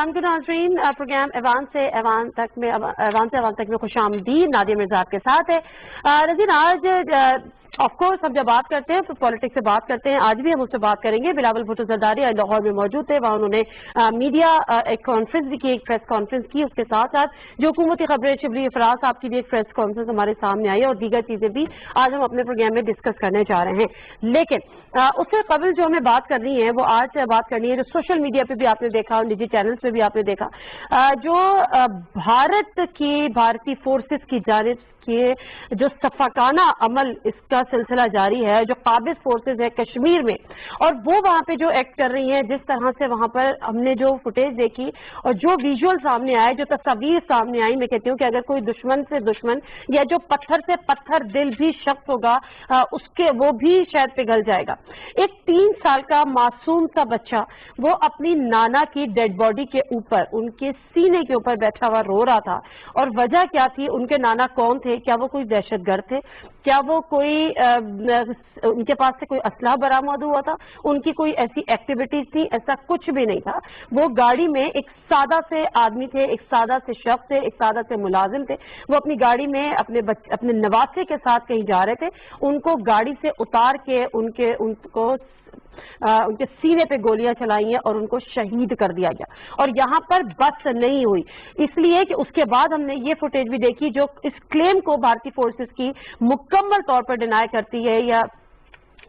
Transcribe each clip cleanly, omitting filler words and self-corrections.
السلام علیکم ناظرین، پروگرام ایوان سے ایوان تک میں خوش آمدید، نادیہ مرزا آپ کے ساتھ ہے۔ ناظرین، آج آف کورس ہم جب بات کرتے ہیں تو پالیٹکس سے بات کرتے ہیں، آج بھی ہم اس سے بات کریں گے۔ بلاول بھٹو زرداری لاہور میں موجود تھے، وہاں انہوں نے میڈیا ایک کانفرنس بھی کی، ایک پریس کانفرنس کی، اس کے ساتھ ساتھ جو حکومتی خبریں شبلی افراز صاحب کی بھی ایک پریس کانفرنس ہمارے سامنے آئی، اور دیگر چیزیں بھی آج ہم اپنے پروگرام میں ڈسکس کرنے جا رہے ہیں۔ لیکن اس سے قبل جو ہمیں بات کرنی ہے وہ آج بات کرنی ہے جو سوشل میڈیا پہ بھی آپ نے دیکھا اور نجی چینلز پہ بھی آپ نے دیکھا، جو بھارتی فورسز کی جانب کہ جو صفاقانہ عمل اس کا سلسلہ جاری ہے، جو قابض فورسز ہے کشمیر میں، اور وہ وہاں پہ جو ایکٹ کر رہی ہیں، جس طرح سے وہاں پر ہم نے جو فوٹیج دیکھی اور جو ویژول سامنے آئے، جو تصاویر سامنے آئی، میں کہتی ہوں کہ اگر کوئی دشمن سے دشمن یا جو پتھر سے پتھر دل بھی شخص ہوگا اس کے وہ بھی شاید پگھل جائے گا۔ ایک 3 سال کا معصوم سا بچہ وہ اپنی نانا کی ڈیڈ باڈی کے اوپر، ان کے سینے کے اوپر بیٹھا ہوا رو رہا تھا، اور وجہ کیا تھی؟ ان کے نانا کون تھے؟ کیا وہ کوئی دہشت گرد تھے؟ کیا وہ کوئی ان کے پاس سے کوئی اسلحہ برآمد ہوا تھا؟ ان کی کوئی ایسی ایکٹیویٹیز تھی؟ ایسا کچھ بھی نہیں تھا۔ وہ گاڑی میں ایک سادہ سے آدمی تھے، ایک سادہ سے شخص تھے، ایک سادہ سے ملازم تھے، وہ اپنی گاڑی میں اپنے نواسے کے ساتھ کہیں جا رہے تھے، ان کو گاڑی سے اتار کے ان کے سینے پہ گولیاں چلائی ہیں اور ان کو شہید کر دیا گیا۔ اور یہاں پر بس نہیں ہوئی، اس لیے کہ اس کے بعد ہم نے یہ فوٹیج بھی دیکھی جو اس کلیم کو بھارتی فورسز کی مکمل طور پر ڈینائی کرتی ہے یا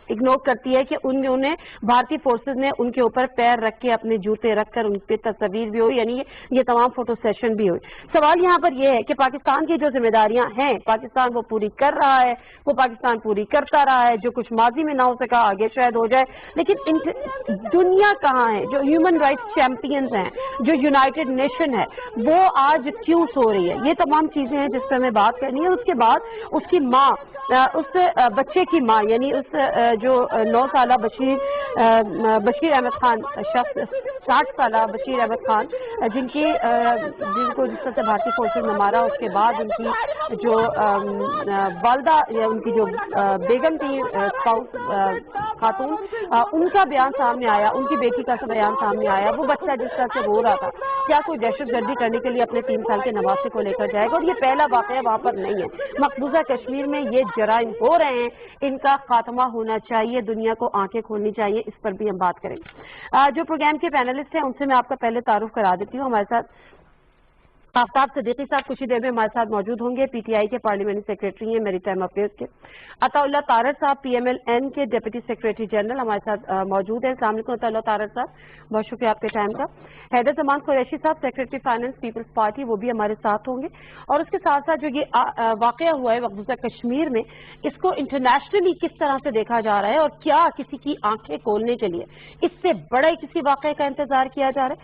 اگنور کرتی ہے کہ انہوں نے بھارتی فورسز نے ان کے اوپر پیر رکھ کے اپنے جوتے رکھ کر ان پہ تصویر بھی ہوئی، یعنی یہ تمام فوٹو سیشن بھی ہوئی۔ سوال یہاں پر یہ ہے کہ پاکستان کی جو ذمہ داریاں ہیں پاکستان وہ پوری کر رہا ہے، وہ پاکستان پوری کرتا رہا ہے، جو کچھ ماضی میں نہ ہو سکا آگے شاید ہو جائے، لیکن دنیا کہاں ہے؟ جو ہیومن رائٹس چیمپئنز ہیں، جو یونائٹڈ نیشن ہے، وہ آج کیوں سو رہی ہے؟ یہ تمام چیزیں ہیں جس پہ ہمیں بات کرنی ہے۔ اس کے بعد اس کی ماں، اس بچے کی ماں، یعنی اس جو 9 سالہ بشیر احمد خان شخص، 60 سالہ بشیر احمد خان جن کو جس طرح سے بھارتی فورسز نے مارا، اس کے بعد ان کی جو والدہ یا ان کی جو بیگم تھی خاتون، ان کا بیان سامنے آیا، ان کی بیٹی کا بیان سامنے آیا۔ وہ بچہ جس طرح سے رو رہا تھا، کیا کوئی دہشت گردی کرنے کے لیے اپنے 3 سال کے نواسے کو لے کر جائے گا؟ اور یہ پہلا واقعہ وہاں پر نہیں ہے، مقبوضہ کشمیر میں یہ جرائم ہو رہے ہیں، ان کا خاتمہ ہونا چاہیے، دنیا کو آنکھیں کھولنی چاہیے، اس پر بھی ہم بات کریں گے۔ جو پروگرام کے پینلسٹ ہیں ان سے میں آپ کا پہلے تعارف کرا دیتی ہوں۔ ہمارے ساتھ آفتاب صدیقی صاحب کچھ ہی دیر میں ہمارے ساتھ موجود ہوں گے، پی ٹی آئی کے پارلیمنٹری سیکریٹری ہیں، میری ٹائم افیئرز کے۔ عطا اللہ تارڑ صاحب پی ایم ایل این کے ڈپٹی سیکریٹری جنرل ہمارے ساتھ موجود ہیں۔ السلام علیکم عطا اللہ تارڑ صاحب، بہت شکریہ آپ کے ٹائم کا۔ حیدر زمان قریشی صاحب سیکریٹری فائنانس پیپلز پارٹی، وہ بھی ہمارے ساتھ ہوں گے۔ اور اس کے ساتھ ساتھ جو یہ واقعہ ہوا ہے مقبوضہ کشمیر میں، اس کو انٹرنیشنلی کس طرح سے دیکھا جا رہا ہے اور کیا کسی کی آنکھیں کھولنے کے لیے اس سے بڑے کسی واقعے کا انتظار کیا جا رہا ہے؟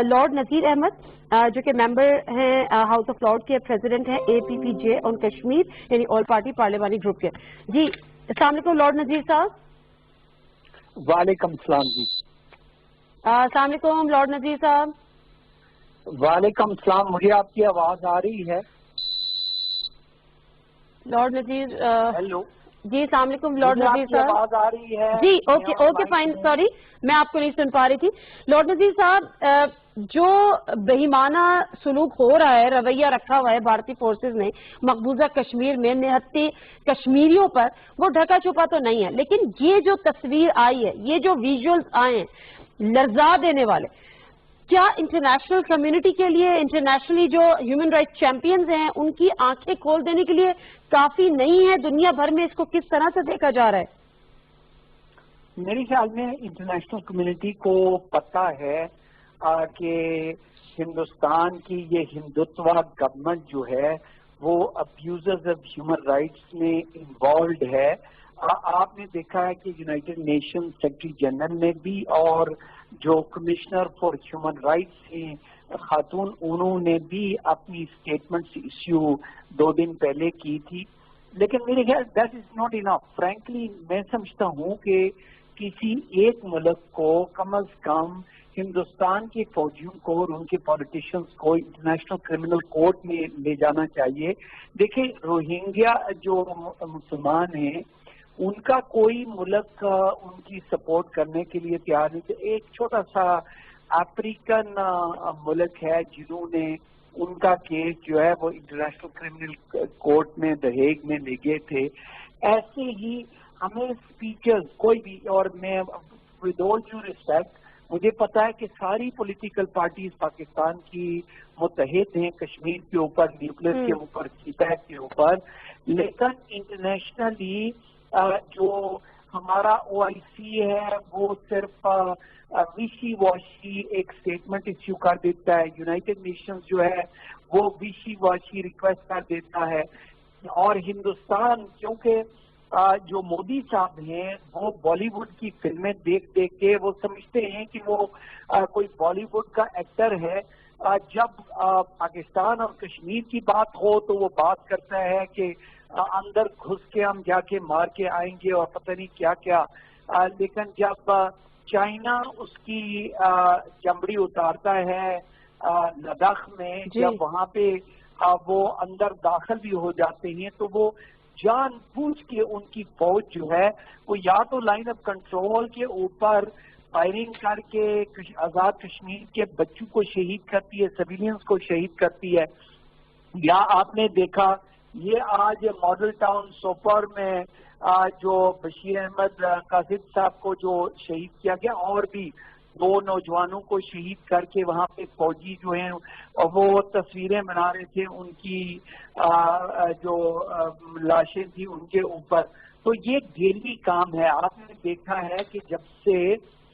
لارڈ نذیر احمد جو کہ ممبر ہیں ہاؤس آف لارڈ کے، پریزیڈنٹ ہیں اے پی پی جے آن کشمیر یعنی آل پارٹی پارلیمانی گروپ کے۔ جی السلام علیکم لارڈ نذیر صاحب۔ وعلیکم السلام جی۔ السلام علیکم لارڈ نذیر صاحب۔ وعلیکم السلام، مجھے آپ کی آواز آ رہی ہے؟ لارڈ نذیر ہیلو جی السلام علیکم لارڈ نذیر صاحب۔ آواز آ رہی ہے؟ جی اوکے فائن، سوری میں آپ کو نہیں سن پا رہی تھی۔ لارڈ نذیر صاحب، جو بہیمانہ سلوک ہو رہا ہے، رویہ رکھا ہوا ہے بھارتی فورسز نے مقبوضہ کشمیر میں نہتی کشمیریوں پر، وہ ڈھکا چھپا تو نہیں ہے، لیکن یہ جو تصویر آئی ہے، یہ جو ویژولز آئے ہیں لرزا دینے والے، کیا انٹرنیشنل کمیونٹی کے لیے، انٹرنیشنلی جو ہیومن رائٹس چیمپئنز ہیں ان کی آنکھیں کھول دینے کے لیے کافی نہیں ہے؟ دنیا بھر میں اس کو کس طرح سے دیکھا جا رہا ہے؟ میرے خیال میں انٹرنیشنل کمیونٹی کو پتہ ہے کہ ہندوستان کی یہ ہندوتوا گورنمنٹ جو ہے وہ ابیوزرز آف ہیومن رائٹس میں انوالوڈ ہے۔ آپ نے دیکھا ہے کہ یونائٹڈ نیشن سیکرٹری جنرل نے بھی اور جو کمشنر فار ہیومن رائٹس ہیں خاتون، انہوں نے بھی اپنی اسٹیٹمنٹس ایشو 2 دن پہلے کی تھی، لیکن میرے خیال that is not enough. Frankly میں سمجھتا ہوں کہ کسی ایک ملک کو کم از کم ہندوستان کے فوجیوں کو اور ان کے پولیٹیشنز کو انٹرنیشنل کرمنل کورٹ میں لے جانا چاہیے۔ دیکھیں روہنگیا جو مسلمان ہیں ان کا کوئی ملک ان کی سپورٹ کرنے کے لیے تیار نہیں تھا۔ ایک چھوٹا سا افریقن ملک ہے جنہوں نے ان کا کیس جو ہے وہ انٹرنیشنل کرمنل کورٹ میں دی ہیگ میں لے گئے تھے. ایسے ہی ہمیں اسپیکرز کوئی بھی, اور میں ود آل ڈیو ریسپیکٹ مجھے پتا ہے کہ ساری پولیٹیکل پارٹیز پاکستان کی متحد ہیں کشمیر کے اوپر, نیوکلیر کے اوپر, سی پیک کے اوپر, لیکن انٹرنیشنلی جو ہمارا او آئی سی ہے وہ صرف ویشی واشی ایک اسٹیٹمنٹ ایشو کر دیتا ہے. یونائٹڈ نیشنز جو ہے وہ ویشی واشی ریکویسٹ کر دیتا ہے. اور ہندوستان کیونکہ جو مودی صاحب ہیں وہ بالی ووڈ کی فلمیں دیکھ دیکھ کے وہ سمجھتے ہیں کہ وہ کوئی بالی ووڈ کا ایکٹر ہے. جب پاکستان اور کشمیر کی بات ہو تو وہ بات کرتا ہے کہ اندر گھس کے ہم جا کے مار کے آئیں گے اور پتہ نہیں کیا کیا. لیکن جب چائنا اس کی چمڑی اتارتا ہے لداخ میں, جب وہاں پہ وہ اندر داخل بھی ہو جاتے ہیں تو وہ جان بوجھ کے ان کی فوج جو ہے وہ یا تو لائن آف کنٹرول کے اوپر فائرنگ کر کے آزاد کشمیر کے بچوں کو شہید کرتی ہے, سویلینز کو شہید کرتی ہے, یا آپ نے دیکھا یہ آج ماڈل ٹاؤن سوپور میں جو بشیر احمد قاصد صاحب کو جو شہید کیا گیا, اور بھی 2 نوجوانوں کو شہید کر کے وہاں پہ فوجی جو ہیں وہ تصویریں بنا رہے تھے ان کی جو لاشیں تھی ان کے اوپر. تو یہ ڈیلی کام ہے. آپ نے دیکھا ہے کہ جب سے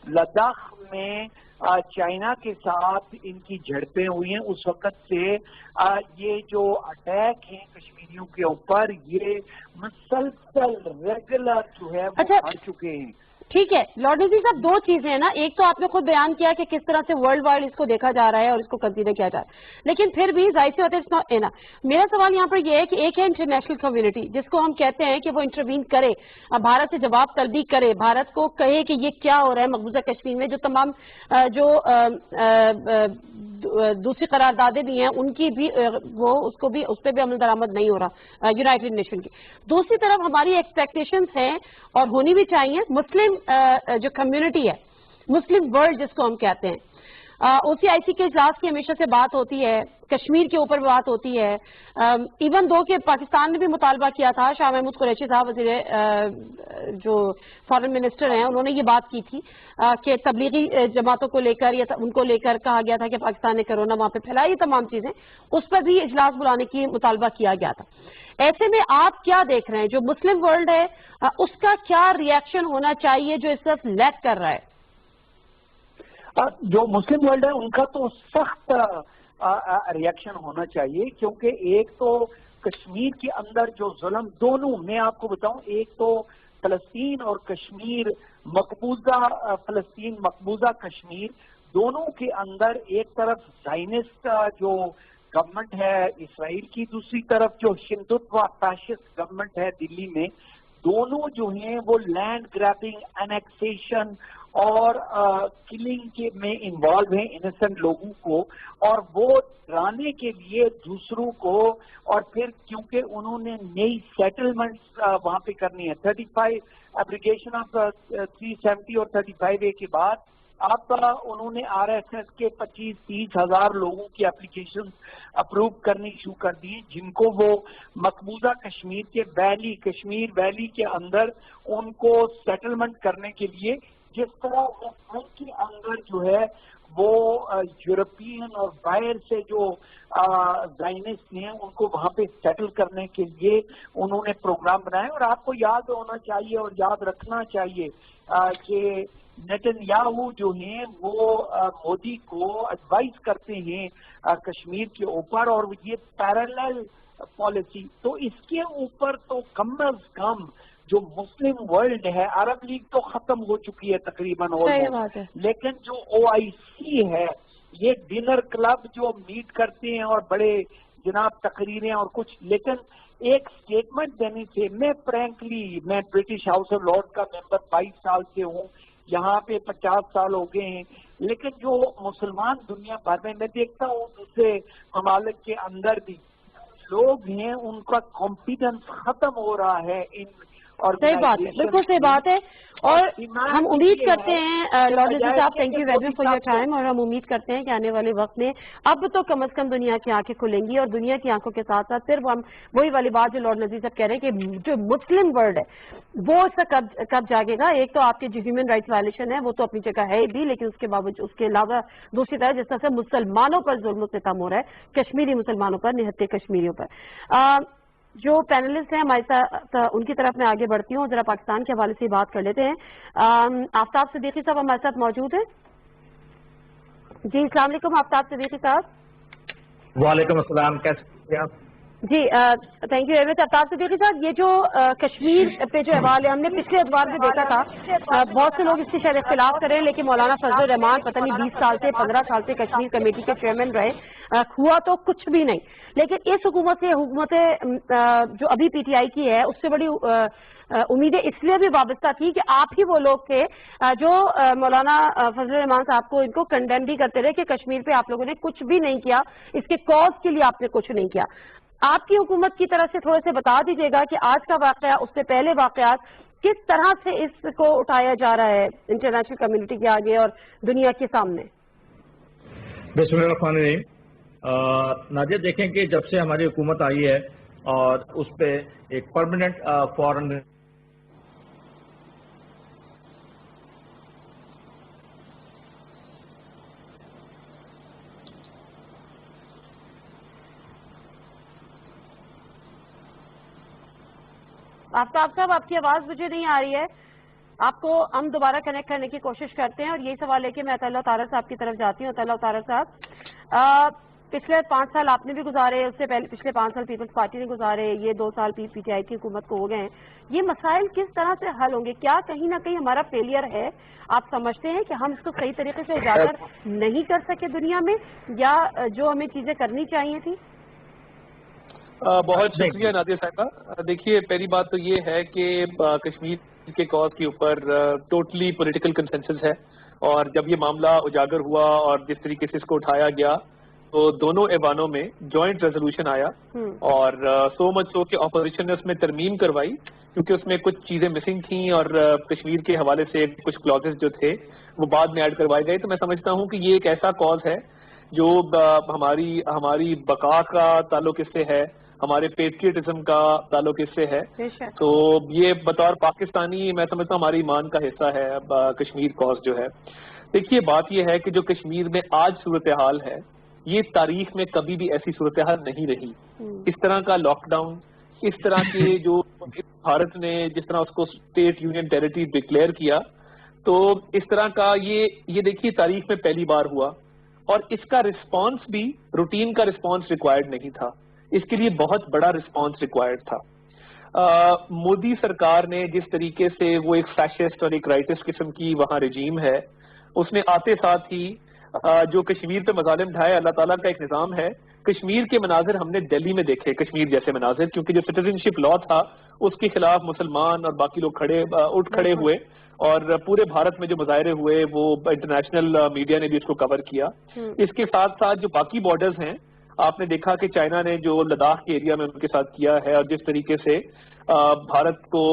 لداخ میں چائنا کے ساتھ ان کی جھڑپیں ہوئی ہیں اس وقت سے یہ جو اٹیک ہیں کشمیریوں کے اوپر یہ مسلسل ریگولر جو ہے وہ بڑھ چکے ہیں. ٹھیک ہے لارڈ نذیر صاحب, 2 چیزیں ہیں نا. ایک تو آپ نے خود بیان کیا کہ کس طرح سے ورلڈ وائڈ اس کو دیکھا جا رہا ہے اور اس کو کنسیڈر کیا جا رہا ہے, لیکن پھر بھی ظاہر سی بات ہے نا. میرا سوال یہاں پر یہ ہے کہ ایک ہے انٹرنیشنل کمیونٹی جس کو ہم کہتے ہیں کہ وہ انٹروین کرے, بھارت سے جواب طلبی کرے, بھارت کو کہے کہ یہ کیا ہو رہا ہے مقبوضہ کشمیر میں, جو تمام جو دوسری قراردادیں بھی ہیں ان کی بھی وہ اس پہ بھی عمل درآمد نہیں ہو رہا یونائٹڈ نیشن کی. دوسری طرف ہماری ایکسپیکٹیشنز ہیں اور ہونی بھی چاہیے. مسلم جو کمیونٹی ہے, مسلم ورلڈ جس کو ہم کہتے ہیں, او سی آئی سی کے اجلاس کی ہمیشہ سے بات ہوتی ہے, کشمیر کے اوپر بات ہوتی ہے. ایون دو کہ پاکستان نے بھی مطالبہ کیا تھا, شاہ محمود قریشی صاحب وزیر جو فارن منسٹر ہیں انہوں نے یہ بات کی تھی کہ تبلیغی جماعتوں کو لے کر یا ان کو لے کر کہا گیا تھا کہ پاکستان نے کرونا وہاں پہ پھیلائی, یہ تمام چیزیں اس پر بھی اجلاس بلانے کی مطالبہ کیا گیا تھا. ایسے میں آپ کیا دیکھ رہے ہیں جو مسلم ورلڈ ہے اس کا کیا ری ایکشن ہونا چاہیے جو اس طرف لیک کر رہا ہے؟ جو مسلم ورلڈ ہے ان کا تو سخت ری ایکشن ہونا چاہیے, کیونکہ ایک تو کشمیر کے اندر جو ظلم, دونوں میں آپ کو بتاؤں, ایک تو فلسطین اور کشمیر مقبوضہ فلسطین مقبوضہ کشمیر, دونوں کے اندر ایک طرف زائنسٹ جو گورنمنٹ ہے اسرائیل کی, دوسری طرف جو ہندوتوا فیشسٹ گورنمنٹ ہے دلی میں, دونوں جو ہیں وہ لینڈ گریبنگ, انیکسیشن اور کلنگ کے میں انوالو ہیں انسنٹ لوگوں کو, اور وہ ڈرانے کے لیے دوسروں کو, اور پھر کیونکہ انہوں نے نئی سیٹلمنٹس وہاں پہ کرنی ہے 35 ایپلیکیشن آف 370 اور 35A کے بعد اب انہوں نے آر ایس ایس کے 25-30 ہزار لوگوں کی اپلیکیشن اپروو کرنی شروع کر دی, جن کو وہ مقبوضہ کشمیر کے ویلی, کشمیر ویلی کے اندر ان کو سیٹلمنٹ کرنے کے لیے, جس طرح ملک کے اندر جو ہے وہ یورپین اور باہر سے جو زائنسٹ ہیں ان کو وہاں پہ سیٹل کرنے کے لیے انہوں نے پروگرام بنائے. اور آپ کو یاد ہونا چاہیے اور یاد رکھنا چاہیے کہ نیتن یاہو جو ہیں وہ مودی کو ایڈوائز کرتے ہیں کشمیر کے اوپر, اور یہ پیرالل پالیسی. تو اس کے اوپر تو کم از کم جو مسلم ورلڈ ہے, عرب لیگ تو ختم ہو چکی ہے تقریباً, لیکن جو او آئی سی ہے, یہ ڈنر کلب جو میٹ کرتے ہیں اور بڑے جناب تقریریں اور کچھ, لیکن ایک سٹیٹمنٹ دینے سے, میں فرینکلی میں برٹش ہاؤس آف لارڈ کا ممبر 22 سال سے ہوں, یہاں پہ 50 سال ہو گئے ہیں, لیکن جو مسلمان دنیا بھر میں دیکھتا ہوں دوسرے ممالک کے اندر بھی لوگ ہیں ان کا کانفیڈنس ختم ہو رہا ہے ان صحیح بات ہے، بالکل صحیح بات ہے. اور ہم امید کرتے ہیں لارڈ نذیر صاحب، thank you very much for your time, اور ہم امید کرتے ہیں کہ آنے والے وقت میں اب تو کم از کم دنیا کی آنکھیں کھلیں گی، اور دنیا کی آنکھوں کے ساتھ ساتھ صرف ہم وہی والی بات جو لارڈ نذیر صاحب کہہ رہے ہیں کہ جو مسلم ورلڈ ہے وہ اس کا کب جاگے گا. ایک تو آپ کے جو ہیومن رائٹس وائلیشن ہے وہ تو اپنی جگہ ہے بھی، لیکن اس کے باوجود اس کے علاوہ دوسری طرح جس طرح سے مسلمانوں پر ظلم و ستم ہو رہا ہے، کشمیری مسلمانوں پر، نہتے کشمیریوں پر. جو پینلسٹ ہیں ہمارے ساتھ ان کی طرف میں آگے بڑھتی ہوں، ذرا پاکستان کے حوالے سے بات کر لیتے ہیں. آفتاب صدیقی صاحب ہمارے ساتھ موجود ہیں. جی السلام علیکم آفتاب صدیقی صاحب. وعلیکم السلام، کیسے ہیں آپ؟ جی تھینک یو ویری مچ. آفتاب صدیقی صاحب، یہ جو کشمیر پہ جو احوال ہے ہم نے پچھلے اتوار میں دیکھا تھا، بہت سے لوگ اس کی شاید اختلاف کریں، لیکن مولانا فضل الرحمان پتہ نہیں 20 سال سے 15 سال سے کشمیر کمیٹی کے چیئرمین رہے، ہوا تو کچھ بھی نہیں. لیکن اس حکومت سے حکومت جو ابھی پی ٹی آئی کی ہے اس سے بڑی امیدیں اس لیے بھی وابستہ تھی کہ آپ ہی وہ لوگ تھے جو مولانا فضل الرحمان صاحب کو ان کو کنڈیم بھی کرتے رہے کہ کشمیر پہ آپ لوگوں نے کچھ بھی نہیں کیا، اس کے کاز کے لیے آپ نے کچھ نہیں کیا. آپ کی حکومت کی طرف سے تھوڑے سے بتا دیجیے گا کہ آج کا واقعہ، اس سے پہلے واقعات کس طرح سے اس کو اٹھایا جا رہا ہے انٹرنیشنل کمیونٹی کے آگے اور دنیا کے سامنے. بسم اللہ الرحمن الرحیم. نادیہ، دیکھیں کہ جب سے ہماری حکومت آئی ہے اور اس پہ ایک پرماننٹ فارن آفتاب صاحب، آپ کی آواز مجھے نہیں آ رہی ہے، آپ کو ہم دوبارہ کنیکٹ کرنے کی کوشش کرتے ہیں. اور یہی سوال لے کے میں عطیہ اللہ طارق صاحب کی طرف جاتی ہوں. عطیہ اللہ طارق صاحب، پچھلے 5 سال آپ نے بھی گزارے، اس سے پہلے پچھلے 5 سال پیپلز پارٹی نے گزارے، یہ 2 سال پی ٹی آئی کی حکومت کو ہو گئے ہیں. یہ مسائل کس طرح سے حل ہوں گے؟ کیا کہیں نہ کہیں ہمارا فیلئر ہے؟ آپ سمجھتے ہیں کہ ہم اس کو صحیح طریقے سے اجاگر نہیں کر سکے دنیا میں، یا جو ہمیں چیزیں کرنی چاہیے تھی؟ بہت شکریہ نادیہ صاحبہ. دیکھیے، پہلی بات تو یہ ہے کہ کشمیر کے کاز کے اوپر ٹوٹلی پولیٹیکل کنسنسس ہے، اور جب یہ معاملہ اجاگر ہوا اور جس طریقے سے اس کو اٹھایا گیا تو دونوں ایوانوں میں جوائنٹ ریزولوشن آیا، اور سو مچ سو کہ اپوزیشن نے اس میں ترمیم کروائی کیونکہ اس میں کچھ چیزیں مسنگ تھیں، اور کشمیر کے حوالے سے کچھ کلوزز جو تھے وہ بعد میں ایڈ کروائے گئے. تو میں سمجھتا ہوں کہ یہ ایک ایسا کاز ہے جو ہماری بقا کا تعلق اس سے ہے، ہمارے پیٹریٹزم کا تعلق اس سے ہے. تو یہ بطور پاکستانی میں سمجھتا ہوں ہماری ایمان کا حصہ ہے کشمیر کاز جو ہے. دیکھیے، بات یہ ہے کہ جو کشمیر میں آج صورتحال ہے، یہ تاریخ میں کبھی بھی ایسی صورتحال نہیں رہی. اس طرح کا لاک ڈاؤن، اس طرح کے جو بھارت نے جس طرح اس کو اسٹیٹ یونین ٹیریٹری ڈکلیئر کیا، تو اس طرح کا یہ دیکھیے تاریخ میں پہلی بار ہوا، اور اس کا رسپانس بھی روٹین کا رسپانس ریکوائرڈ نہیں تھا. اس کے لیے بہت بڑا رسپانس ریکوائرڈ تھا. مودی سرکار نے جس طریقے سے وہ ایک فیشسٹ اور ایک رائٹسٹ قسم کی وہاں رجیم ہے، اس نے آتے ساتھ ہی جو کشمیر پہ مظالم ڈھائے، اللہ تعالیٰ کا ایک نظام ہے. کشمیر کے مناظر ہم نے دہلی میں دیکھے، کشمیر جیسے مناظر، کیونکہ جو سٹیزن شپ لا تھا اس کے خلاف مسلمان اور باقی لوگ اٹھ کھڑے ہوئے، اور پورے بھارت میں جو مظاہرے ہوئے وہ انٹرنیشنل میڈیا نے بھی اس کو کور کیا. اس کے ساتھ ساتھ جو باقی بارڈرز ہیں، آپ نے دیکھا کہ چائنا نے جو لداخ کے ایریا میں ان کے ساتھ کیا ہے، اور جس طریقے سے بھارت کو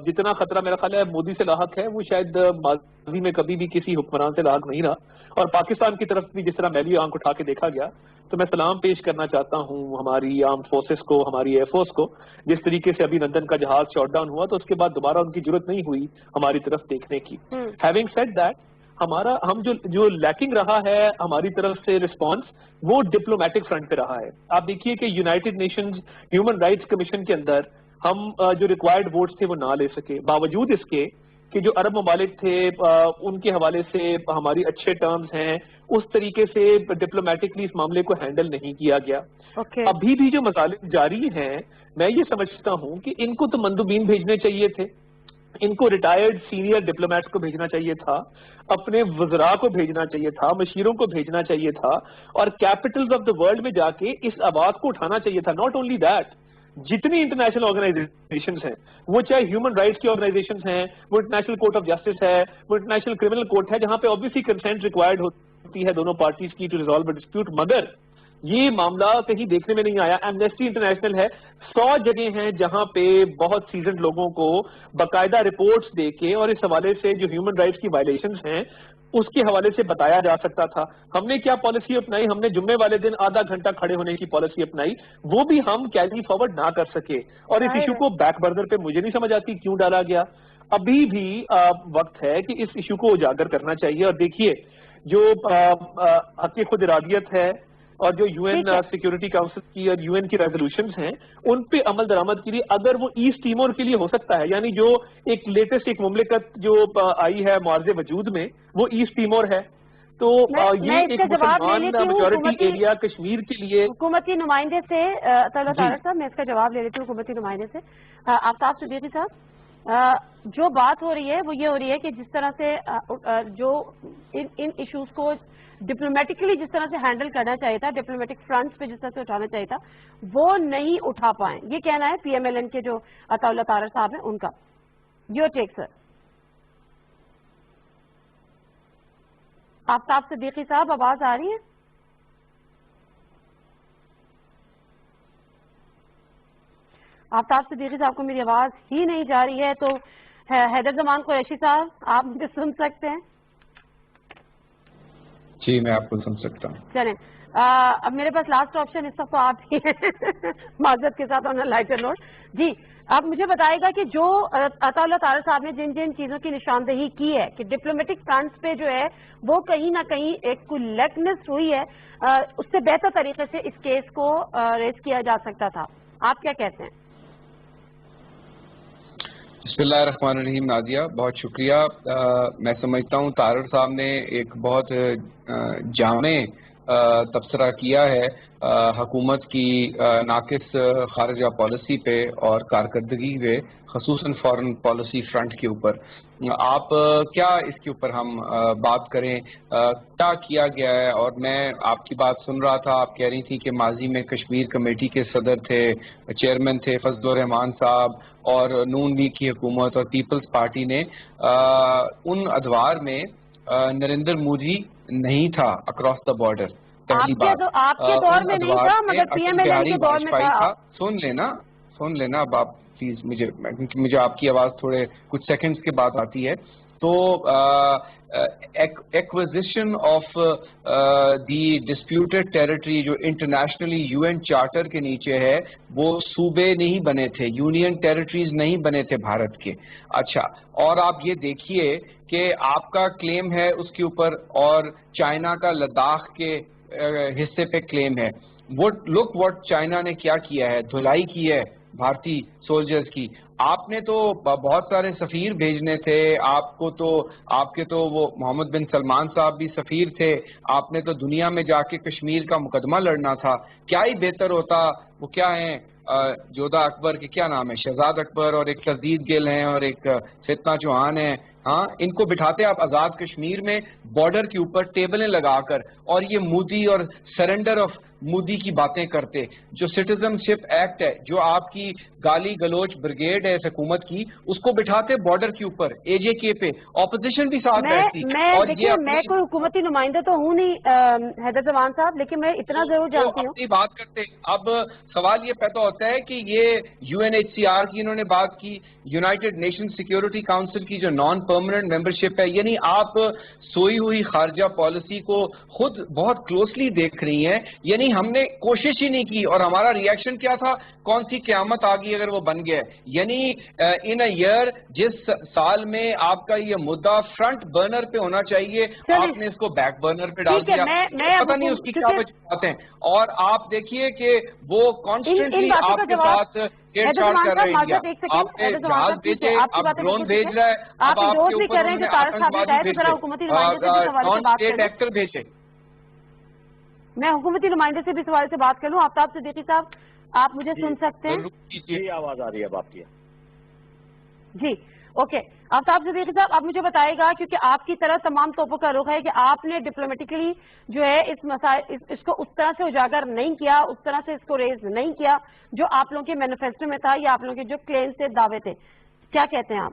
جتنا خطرہ میرا خیال ہے مودی سے لاحق ہے، وہ شاید ماضی میں کبھی بھی کسی حکمران سے لاحق نہیں رہا. اور پاکستان کی طرف بھی جس طرح میلی آنکھ اٹھا کے دیکھا گیا، تو میں سلام پیش کرنا چاہتا ہوں ہماری آرم فورسز کو، ہماری ایئر فورس کو. جس طریقے سے ابھی لندن کا جہاز شاٹ ڈاؤن ہوا تو اس کے بعد دوبارہ ان کی ضرورت نہیں ہوئی ہماری طرف دیکھنے کی. ہیونگ سیڈ دیٹ، ہم جو لیکنگ رہا ہے ہماری طرف سے رسپانس، وہ ڈپلومیٹک فرنٹ پہ رہا ہے. آپ دیکھیے کہ United nations human rights commission کے اندر ہم جو ریکوائرڈ ووٹس تھے وہ نہ لے سکے، باوجود اس کے کہ جو عرب ممالک تھے ان کے حوالے سے ہماری اچھے ٹرمز ہیں، اس طریقے سے ڈپلومیٹکلی اس معاملے کو ہینڈل نہیں کیا گیا. ابھی بھی جو مظالم جاری ہیں، میں یہ سمجھتا ہوں کہ ان کو تو مندوبین بھیجنے چاہیے تھے، ان کو ریٹائرڈ سینئر ڈپلومیٹس کو بھیجنا چاہیے تھا، اپنے وزراء کو بھیجنا چاہیے تھا، مشیروں کو بھیجنا چاہیے تھا، اور کیپٹلز آف دا ورلڈ میں جا کے اس آواز کو اٹھانا چاہیے تھا. ناٹ اونلی دیٹ، جتنی انٹرنیشنل آرگنائزیشنز ہیں، وہ چاہے ہیومن رائٹس کی آرگنائزیشنز ہیں، وہ انٹرنیشنل کورٹ آف جسٹس ہے، وہ انٹرنیشنل کرمنل کورٹ ہے، جہاں پہ آبویسلی کنسینٹ ریکوائرڈ ہوتی ہے دونوں پارٹیز کی ٹو ریزالو اے ڈسپیوٹ، مگر یہ معاملہ کہیں دیکھنے میں نہیں آیا. ایمنیسٹی انٹرنیشنل ہے, 100 جگہیں ہیں جہاں پہ بہت سیزنڈ لوگوں کو باقاعدہ رپورٹس دے کے اور اس حوالے سے جو ہیومن رائٹس کی وائلیشنز ہیں اس کے حوالے سے بتایا جا سکتا تھا. ہم نے کیا پالیسی اپنائی؟ ہم نے جمعے والے دن آدھا گھنٹہ کھڑے ہونے کی پالیسی اپنائی, وہ بھی ہم کیری فارورڈ نہ کر سکے, اور اس ایشو کو بیک برنر پہ مجھے نہیں سمجھ آتی کیوں ڈالا گیا. ابھی بھی وقت ہے کہ اس ایشو کو اجاگر کرنا چاہیے. اور دیکھیے جو حق خود ارادیت ہے اور جو یو این سیکورٹی کاؤنسل کی اور یو این کی ریزولوشنز ہیں ان پہ عمل درآمد کے لیے اگر وہ ایسٹ ٹیمور کے لیے ہو سکتا ہے, یعنی جو ایک لیٹسٹ ایک مملکت جو آئی ہے معارض وجود میں وہ ایسٹ ٹیمور ہے, تو یہ ایک مسلمان میجورٹی ایریا کشمیر کے لیے. حکومتی نمائندے سے طارق صاحب میں اس کا جواب لے لیتی ہوں حکومتی نمائندے سے. آفتاب صدیقی صاحب, جو بات ہو رہی ہے وہ یہ ہو رہی ہے کہ جس طرح سے جو ان ایشوز کو ڈپلومیٹکلی جس طرح سے ہینڈل کرنا چاہیے تھا, ڈپلومیٹک فرنٹس پہ جس طرح سے اٹھانا چاہیے تھا, وہ نہیں اٹھا پائیں. یہ کہنا ہے پی ایم ایل این کے جو عطا اللہ طارق صاحب ہیں ان کا. یور ٹیک سر. آفتاب صدیقی صاحب آواز آ رہی ہے؟ آفتاب صدیقی صاحب کو میری آواز ہی نہیں جا رہی ہے, تو حیدر زمان قریشی صاحب آپ مجھے سن سکتے ہیں؟ جی میں آپ کو سن سکتا ہوں. چلیں, اب میرے پاس لاسٹ آپشن اس وقت آپ ہی ہیں معذرت کے ساتھ آن لائٹر نوٹ. جی آپ مجھے بتائے گا کہ جو عطا اللہ طارق صاحب نے جن جن چیزوں کی نشاندہی کی ہے کہ ڈپلومیٹک فرنٹس پہ جو ہے وہ کہیں نہ کہیں ایک کوئی لیکنس ہوئی ہے, اس سے بہتر طریقے سے اس کیس کو ریز کیا جا سکتا تھا, آپ کیا کہتے ہیں؟ بسم اللہ الرحمن الرحیم. نادیہ بہت شکریہ. میں سمجھتا ہوں طارق صاحب نے ایک بہت جامع تبصرہ کیا ہے حکومت کی ناقص خارجہ پالیسی پہ اور کارکردگی پہ, خصوصاً فارن پالیسی فرنٹ کے اوپر. آپ کیا اس کے اوپر ہم بات کریں کیا کیا گیا ہے؟ اور میں آپ کی بات سن رہا تھا, آپ کہہ رہی تھی کہ ماضی میں کشمیر کمیٹی کے صدر تھے, چیئرمین تھے فضل الرحمان صاحب, اور نون لیگ کی حکومت اور پیپلز پارٹی نے ان ادوار میں نریندر مودی نہیں تھا اکراس دا بارڈر. پہلی بات آپ کے دور میں نہیں تھا مگر پی ایم ایل این کے دور میں تھا. سن لینا اب آپ پلیز, مجھے آپ کی آواز تھوڑے کچھ سیکنڈز کے بعد آتی ہے. تو acquisition of the disputed territory جو انٹرنیشنلی یو این چارٹر کے نیچے ہے وہ صوبے نہیں بنے تھے, یونین ٹیریٹریز نہیں بنے تھے بھارت کے. اچھا, اور آپ یہ دیکھیے کہ آپ کا کلیم ہے اس کے اوپر اور چائنا کا لداخ کے حصے پہ کلیم ہے. لک واٹ چائنا نے کیا کیا ہے, دھلائی کی ہے بھارتی سولجرز کی. آپ نے تو بہت سارے سفیر بھیجنے تھے, آپ کے تو وہ محمد بن سلمان صاحب بھی سفیر تھے, آپ نے تو دنیا میں جا کے کشمیر کا مقدمہ لڑنا تھا. کیا ہی بہتر ہوتا, وہ کیا ہیں جودھا اکبر کے کیا نام ہے, شہزاد اکبر, اور ایک تزید گل ہیں اور ایک فتنہ چوہان ہیں, ہاں ان کو بٹھاتے آپ آزاد کشمیر میں بارڈر کے اوپر ٹیبلیں لگا کر, اور یہ مودی اور سرنڈر آف مودی کی باتیں کرتے. جو سٹیزن شپ ایکٹ ہے, جو آپ کی گالی گلوچ بریگیڈ ہے اس حکومت کی, اس کو بٹھاتے بارڈر کے اوپر اے جے کے پہ, اپوزیشن بھی ساتھ بیٹھتی. میں کوئی حکومتی نمائندہ تو ہوں نہیں حیدر زمان صاحب, لیکن میں اتنا ضرور جانتی ہوں. اپنی بات کرتے, اب سوال یہ پیدا ہوتا ہے کہ یہ U N H C R کی انہوں نے بات کی, یونائٹڈ نیشن سیکورٹی کاؤنسل کی جو نان پرماننٹ ممبرشپ ہے, یعنی آپ سوئی ہوئی خارجہ پالیسی کو خود بہت کلوزلی دیکھ رہی ہیں. یعنی ہم نے کوشش ہی نہیں کی, اور ہمارا ریئیکشن کیا تھا, کون سی قیامت آ گئی اگر وہ بن گیا. یعنی ان اے ایئر جس سال میں آپ کا یہ مدعا فرنٹ برنر پہ ہونا چاہیے, آپ نے اس کو بیک برنر پہ ڈال دیا. پتہ نہیں اس کی کیا وجوہات ہیں. اور آپ دیکھیے کہ وہ کانسٹنٹلی آپ کے ساتھ چھیڑ چھاڑ کر رہے ہیں. آپ نے جہاز بھیجے, آپ ڈرون بھیج رہے ہیں, اب آپ کے اوپر انہوں نے آتنکوادی بھیجے, نان اسٹیٹ ایکٹر بھیجے. میں حکومتی نمائندے سے بھی سوال سے بات کر لوں. آفتاب صدیقی صاحب آپ مجھے سن سکتے ہیں؟ جی آواز آ رہی ہے اب آپ کی. جی اوکے. آفتاب صدیقی صاحب آپ مجھے بتائے گا, کیونکہ آپ کی طرح تمام توپوں کا رخ ہے کہ آپ نے ڈپلومیٹکلی جو ہے اس کو اس طرح سے اجاگر نہیں کیا, اس طرح سے اس کو ریز نہیں کیا جو آپ لوگوں کے مینیفیسٹو میں تھا یا آپ لوگوں کے جو کلیم سے دعوے تھے. کیا کہتے ہیں آپ؟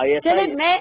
ISI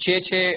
6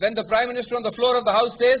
when the Prime Minister on the floor of the House says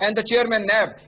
and the Chairman NAB.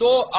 So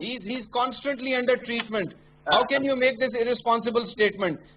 He is constantly under treatment. How can you make this irresponsible statement?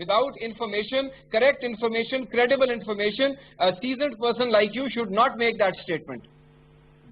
without information, correct information, credible information, a seasoned person like you should not make that statement.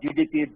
GDP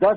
$10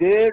1.5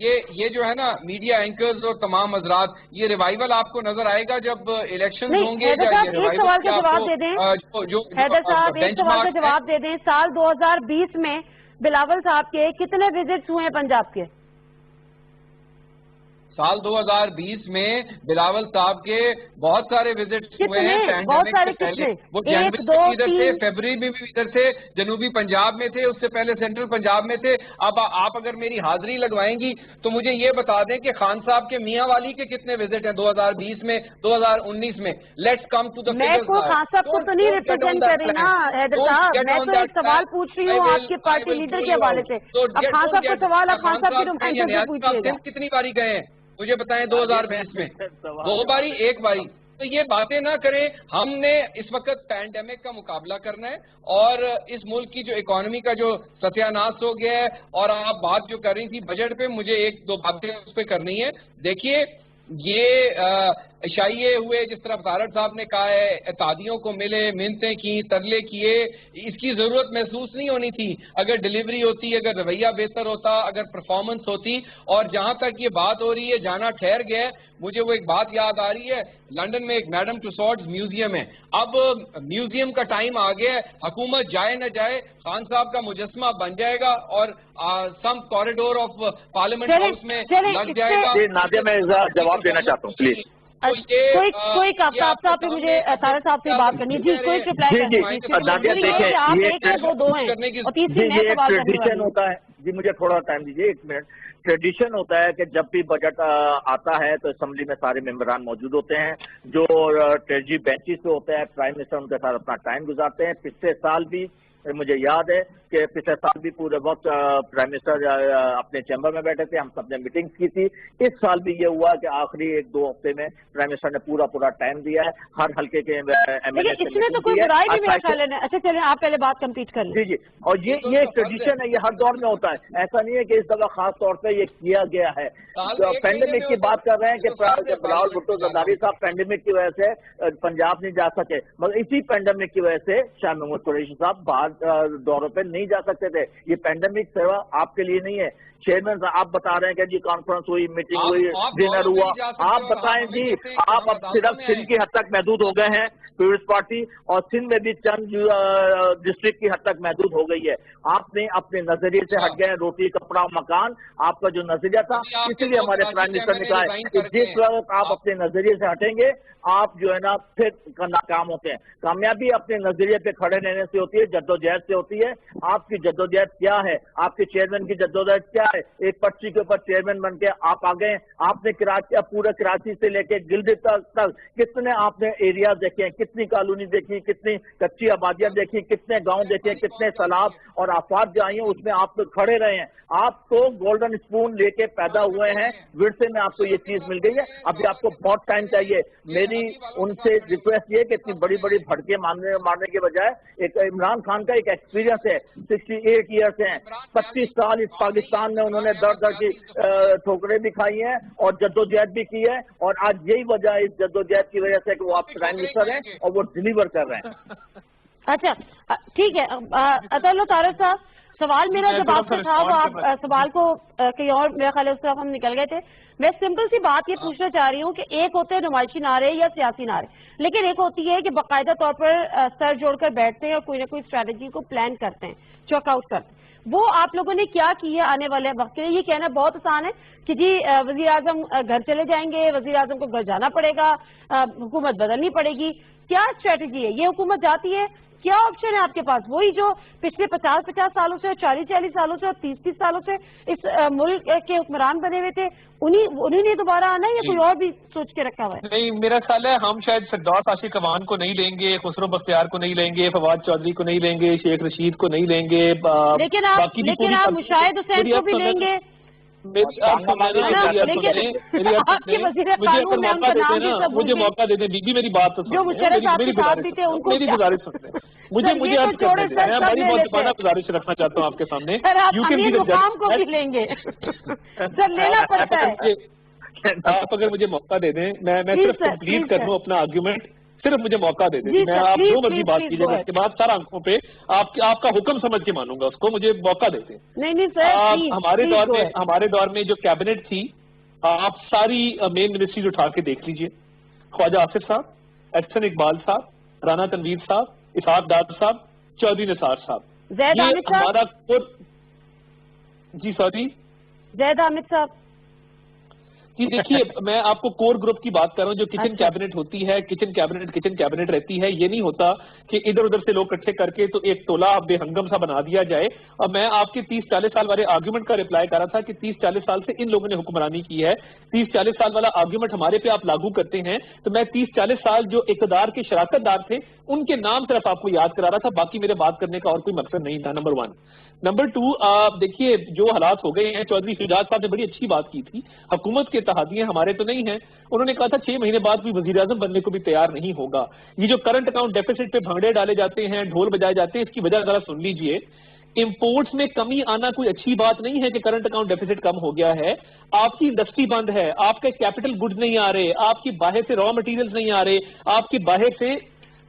یہ جو ہے نا media anchors اور تمام حضرات، یہ revival آپ کو نظر آئے گا جب الیکشن ہوں گے؟ حیدر صاحب ایک سوال کا جواب دے دیں، حیدر صاحب ایک سوال کا جواب دے دیں، سال 2020 میں بلاول صاحب کے کتنے وزٹس ہوئے ہیں پنجاب کے؟ سال 2020 میں بلاول صاحب کے بہت سارے وزٹس ہوئے ہیں، بہت سارے پہلے وہ جنوری میں ادھر تھے، فیبرری میں بھی ادھر تھے، جنوبی پنجاب میں تھے، اس سے پہلے سینٹرل پنجاب میں تھے۔ اب آپ اگر میری حاضری لگوائیں گی تو مجھے یہ بتا دیں کہ خان صاحب کے میاں والی کے کتنے وزٹ ہیں 2020 میں، 2019 میں؟ Let's come to the figures. میں کو خان صاحب کو تو نہیں ریپرزینٹ کر رہی نا حیدر صاحب، میں تو ایک سوال پوچھ رہی ہوں آپ کے پارٹی لیڈر کے حوالے سے۔ اب خان صاحب کا سوال آپ خان صاحب کی نمائندے سے پوچھیے گا۔ کتنی باری گئے ہیں مجھے بتائیں 2020 میں؟ 2 باری، 1 باری؟ تو یہ باتیں نہ کریں۔ ہم نے اس وقت پینڈیمک کا مقابلہ کرنا ہے اور اس ملک کی جو اکانومی کا جو ستیہ ناش ہو گیا ہے، اور آپ بات جو کر رہی تھی بجٹ پہ، مجھے 1-2 باتیں اس پہ کرنی ہے۔ دیکھیے یہ اشائیے ہوئے، جس طرح وزارت صاحب نے کہا ہے، اتحادیوں کو ملے، منتیں کی، ترلے کیے، اس کی ضرورت محسوس نہیں ہونی تھی اگر ڈیلیوری ہوتی، اگر رویہ بہتر ہوتا، اگر پرفارمنس ہوتی۔ اور جہاں تک یہ بات ہو رہی ہے جانا ٹھہر گیا ہے، مجھے وہ ایک بات یاد آ رہی ہے، لنڈن میں ایک میڈم ٹوساڈز میوزیم ہے، اب میوزیم کا ٹائم آ گیا ہے، حکومت جائے نہ جائے خان صاحب کا مجسمہ بن جائے گا اور سم کوریڈور آف پارلیمنٹ ہاؤس میں لگ جائے گا۔ نادیہ میں جواب دینا چاہتا ہوں پلیز۔ کوئی آپ صاحب سے مجھے طارق صاحب سے بات کرنی ہے جی، کوئی رپلائی کرنی ہے۔ نادیہ دیکھیں، آپ ایک ہیں، وہ 2 ہیں، اور تیسری میں سوال کرنے والی ٹریڈیشن ہوتا ہے جی، مجھے تھوڑا ٹائم دیجیے 1 منٹ۔ ٹریڈیشن ہوتا ہے کہ جب بھی بجٹ آتا ہے تو اسمبلی میں سارے ممبران موجود ہوتے ہیں، جو ٹریجری بینچز پہ ہوتے ہیں، پرائم منسٹر ان کے ساتھ اپنا ٹائم گزارتے ہیں۔ پچھلے سال بھی مجھے یاد ہے کہ پچھلے سال بھی پورے وقت پرائم منسٹر اپنے چیمبر میں بیٹھے تھے، ہم سب نے میٹنگز کی تھی۔ اس سال بھی یہ ہوا کہ آخری 1-2 ہفتے میں پرائم منسٹر نے پورا ٹائم دیا ہے ہر حلقے کے ایم ایل اے۔ اس میں تو کوئی برائی نہیں میرا خیال ہے۔ اچھا چلیں آپ پہلے بات کمپلیٹ کر لیں۔ جی، اور یہ ٹریڈیشن ہے، یہ ہر دور میں ہوتا ہے، ایسا نہیں ہے کہ اس دفعہ خاص طور پہ یہ کیا گیا ہے۔ پینڈیمک کی بات کر رہے ہیں کہ بلاول بھٹو زرداری صاحب پینڈیمک کی وجہ سے پنجاب نہیں جا سکے، مگر اسی پینڈیمک کی وجہ سے شاہ محمود قریشی صاحب باہر دوروں پہ نہیں جا سکتے تھے۔ یہ پینڈیمک صرف آپ کے لیے نہیں ہے۔ چیئرمین صاحب آپ بتا رہے ہیں کہ جی کانفرنس ہوئی، میٹنگ ہوئی، ڈنر ہوا، آپ بتائیں جی، آپ اب صرف سندھ کی حد تک محدود ہو گئے ہیں پیپلز پارٹی، اور سندھ میں بھی چند ڈسٹرکٹ کی حد تک محدود ہو گئی ہے۔ آپ نے اپنے نظریے سے ہٹ گئے ہیں، روٹی کپڑا مکان آپ کا جو نظریہ تھا، اس لیے ہمارے پرائم منسٹر نے کہا ہے کہ جس وقت آپ اپنے نظریے سے ہٹیں گے آپ جو ہے نا پھر ناکام ہوتے ہیں۔ کامیابی اپنے نظریے پہ کھڑے رہنے سے ہوتی ہے، جدوجہد سے ہوتی ہے۔ آپ کی جدوجہد کیا ہے؟ آپ کے چیئرمین کی جدوجہد کیا ہے؟ ایک پرچی کے اوپر چیئرمین بن کے آپ آ گئے، آپ نے کراچی، پورے کراچی سے لے کے گلگت تک کتنے آپ نے ایریاز دیکھے ہیں، کتنی کالونی دیکھی، کتنی کچی آبادیاں دیکھی، کتنے گاؤں دیکھے، کتنے تالاب اور آفات جو آئی ہیں اس میں آپ تو کھڑے رہے ہیں۔ آپ تو گولڈن اسپون لے کے پیدا ہوئے ہیں، ورثے میں آپ کو یہ چیز مل گئی ہے، ابھی آپ کو بہت ٹائم چاہیے۔ میری ان سے ریکویسٹ یہ کہ اتنی بڑی بڑی بھڑکے مارنے کے بجائے، ایک عمران خان کا ایک ایکسپیرینس ہے، 68 ایئرس ہیں، 25 سال اس پاکستان میں انہوں نے در در کی ٹھوکریں بھی کھائی ہیں اور جدوجہد بھی کی ہے، اور آج یہی وجہ ہے اس جدوجہد کی وجہ سے کہ وہ آپ پرائم منسٹر ہیں اور وہ ڈیلیور کر رہے ہیں۔ اچھا ٹھیک ہے، عطا اللہ طارق صاحب، سوال میرا جب آپ سے تھا وہ آپ سوال کو کہیں اور میرا خیال ہے اس طرف ہم نکل گئے تھے۔ میں سمپل سی بات یہ پوچھنا چاہ رہی ہوں کہ ایک ہوتے ہیں نمائشی نعرے یا سیاسی نعرے، لیکن ایک ہوتی ہے کہ باقاعدہ طور پر سر جوڑ کر بیٹھتے ہیں اور کوئی نہ کوئی اسٹریٹجی کو پلان کرتے ہیں، چیک آؤٹ کرتے ہیں۔ وہ آپ لوگوں نے کیا کی ہے آنے والے وقت کے لیے؟ یہ کہنا بہت آسان ہے کہ جی وزیر اعظم گھر چلے جائیں گے، وزیر اعظم کو گھر جانا پڑے گا، حکومت بدلنی پڑے گی۔ کیا اسٹریٹجی ہے؟ یہ حکومت جاتی ہے، کیا آپشن ہے آپ کے پاس؟ وہی جو پچھلے 50 سالوں سے، 40 سالوں سے اور 30 سالوں سے اس ملک کے حکمران بنے ہوئے تھے، انہیں نے دوبارہ آنا ہے یا کوئی اور بھی سوچ کے رکھا ہوا ہے؟ نہیں، میرا خیال ہے ہم شاید فردوس عاشق اعوان کو نہیں لیں گے، خسرو بختیار کو نہیں لیں گے، فواد چودھری کو نہیں لیں گے، شیخ رشید کو نہیں لیں گے، لیکن آپ مشاہد حسین کو بھی لیں گے۔ مجھے موقع دے دیں بی بی، میری بات تو میری گزارش سنتے ہیں، مجھے میں بڑی مؤدبانہ گزارش رکھنا چاہتا ہوں آپ کے سامنے۔ آپ اگر مجھے موقع دے دیں، میں صرف کمپلیٹ کر دوں اپنا آرگیومنٹ صرف مجھے موقع دے دیں. میں آپ جو مرضی بات کیجیے گا اس کے بعد سر آنکھوں پہ آپ کا حکم سمجھ کے مانوں گا اس کو, مجھے موقع دے دیں. نہیں سر, ہمارے دور میں جو کیبنٹ تھی, آپ ساری مین منسٹریز اٹھا کے دیکھ لیجئے. خواجہ آصف صاحب, احسن اقبال صاحب, رانا تنویر صاحب, اسحاق ڈار صاحب, چودھری نثار صاحب, زید حامد ہمارا جی سوری زید حامد صاحب. جی دیکھیے, میں آپ کو کور گروپ کی بات کر رہا ہوں جو کچن کیبنٹ ہوتی ہے. کچن کیبنٹ رہتی ہے. یہ نہیں ہوتا کہ ادھر ادھر سے لوگ اکٹھے کر کے تو ایک ٹولہ بے ہنگم سا بنا دیا جائے. اور میں آپ کے 30-40 سال والے آرگیومنٹ کا رپلائی کر رہا تھا کہ 30-40 سال سے ان لوگوں نے حکمرانی کی ہے. 30-40 سال والا آرگیومنٹ ہمارے پہ آپ لاگو کرتے ہیں, تو میں 30-40 سال جو اقتدار کے شراکت دار تھے ان کے نام صرف آپ کو یاد کرا رہا تھا, باقی میرے بات کرنے کا اور کوئی مقصد نہیں تھا. نمبر 1. نمبر 2, آپ دیکھیے جو حالات ہو گئے ہیں, چودھری شجاعت صاحب نے بڑی اچھی بات کی تھی. حکومت کے اتحادیے ہمارے تو نہیں ہیں. انہوں نے کہا تھا 6 مہینے بعد کوئی وزیر اعظم بننے کو بھی تیار نہیں ہوگا. یہ جو کرنٹ اکاؤنٹ ڈیفیسٹ پہ بھنگڑے ڈالے جاتے ہیں, ڈھول بجائے جاتے ہیں, اس کی وجہ ذرا سن لیجئے. امپورٹس میں کمی آنا کوئی اچھی بات نہیں ہے کہ کرنٹ اکاؤنٹ ڈیفیسٹ کم ہو گیا ہے. آپ کی انڈسٹری بند ہے, آپ کے کیپٹل گڈ نہیں آ رہے, آپ کی باہر سے را مٹیریلز نہیں آ رہے, آپ کی باہر سے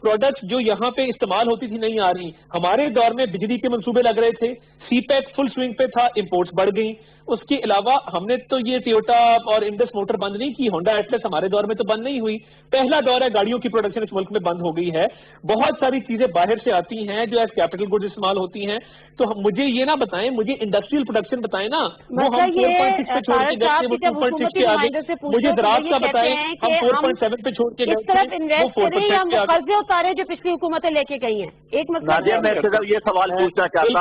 پروڈکٹس جو یہاں پہ استعمال ہوتی تھی نہیں آ رہی. ہمارے دور میں بجلی کے منصوبے لگ رہے تھے, سی پیک فل سوئنگ پہ تھا, امپورٹس بڑھ گئیں. اس کے علاوہ ہم نے تو یہ ٹیوٹا اور انڈس موٹر بند نہیں کی, ہونڈا ایٹلس ہمارے دور میں تو بند نہیں ہوئی. پہلا دور ہے گاڑیوں کی پروڈکشن اس ملک میں بند ہو گئی ہے. بہت ساری چیزیں باہر سے آتی ہیں جو ایز کیپٹل گڈ استعمال ہوتی ہیں. تو مجھے یہ نہ بتائیں, مجھے انڈسٹریل پروڈکشن بتائیں نا. وہ ہم 4.6 پہ چھوڑ کے گئے تھے, وہ 2.6 پہ آ گئے. مجھے زراعت کا بتائیں, ہم 4.7 پہ چھوڑ کے گئے تھے, وہ 4% پہ آ گئے. قرضے اتارے جو پچھلی حکومتیں لے کے گئی ہیں. ایک نادیہ, میں صرف یہ سوال پوچھنا چاہتا